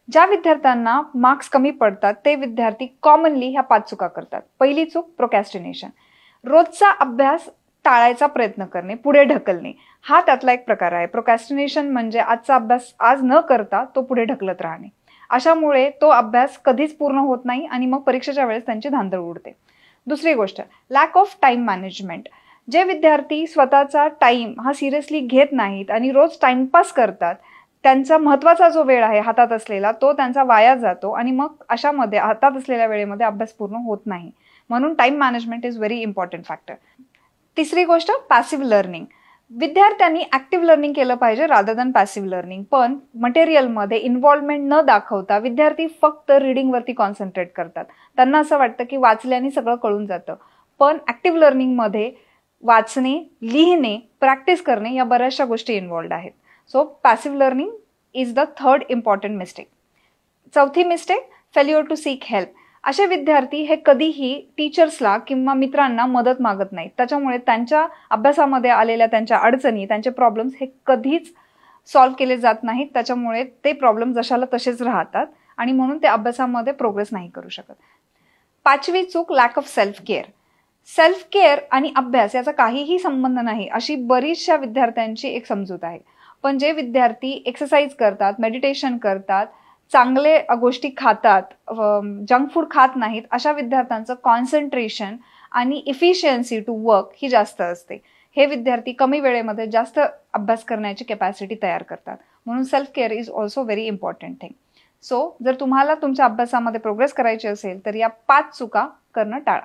ज्या विद्यार्थ्यांना मार्क्स कमी पडतात ते विद्यार्थी कॉमनली ह्या 5 चुका करतात. पहिली चूक प्रोक्रॅस्टिनेशन. रोजचा अभ्यास टाळायचा प्रयत्न करणे, पुढे ढकलणे, हा त्यातला एक प्रकार आहे. प्रोक्रॅस्टिनेशन म्हणजे आजचा अभ्यास आज न करता तो पुढे ढकलत राहणे. अशामुळे तो अभ्यास कधीच पूर्ण होत नाही आणि मग परीक्षेच्या वेळेस त्यांची धांदळ उडते. दुसरी गोष्ट, लॅक ऑफ टाइम मॅनेजमेंट. जे विद्यार्थी स्वतःचा टाइम हा सिरियसली घेत नाहीत आणि रोज टाइमपास करतात, त्यांचा महत्त्वाचा जो वेळ आहे हातात असलेला तो त्यांचा वाया जातो आणि मग अशामध्ये हातात असलेल्या वेळेमध्ये अभ्यास पूर्ण होत नाही. म्हणून time management is very important factor. तिसरी गोष्ट, पॅसिव्ह लर्निंग. विद्यार्थ्यांनी ऍक्टिव्ह लर्निंग केलं पाहिजे रादर दॅन पॅसिव्ह लर्निंग. पण मटेरियलमध्ये इन्व्हॉल्वमेंट न दाखवता विद्यार्थी फक्त रिडिंगवरती कॉन्सन्ट्रेट करतात. त्यांना असं वाटतं की वाचल्याने सगळं कळून जातं. पण ऍक्टिव्ह लर्निंगमध्ये वाचणे, लिहिणे, प्रॅक्टिस करणे या बऱ्याचशा गोष्टी इन्व्हॉल्ड आहेत. So passive learning is the third important mistake. चौथी mistake, failure to seek help. असे विद्यार्थी हे कधीही टीचर्सला किंवा मित्रांना मदत मागत नाहीत. त्याच्यामुळे त्यांच्या अभ्यासामध्ये आलेल्या त्यांच्या अडचणी, त्यांचे प्रॉब्लेम्स हे कधीच सॉल्व्ह केले जात नाहीत. त्याच्यामुळे ते प्रॉब्लेम जशाला तसेच राहतात आणि म्हणून ते अभ्यासामध्ये प्रोग्रेस नाही करू शकत. पाचवी चूक, lack of self care. Self care आणि अभ्यास याचा काहीही संबंध नाही अशी बरीचशा विद्यार्थ्यांची एक समजूत आहे. पण जे विद्यार्थी एक्सरसाइज करतात, मेडिटेशन करतात, चांगले गोष्टी खातात, जंक फूड खात नाहीत, अशा विद्यार्थ्यांचं कॉन्सन्ट्रेशन आणि इफिशियन्सी टू वर्क ही जास्त असते. हे विद्यार्थी कमी वेळेमध्ये जास्त अभ्यास करण्याची कॅपॅसिटी तयार करतात. म्हणून self care is also very important thing. So जर तुम्हाला तुमच्या अभ्यासामध्ये प्रोग्रेस करायची असेल तर या 5 चुका करणं टाळा.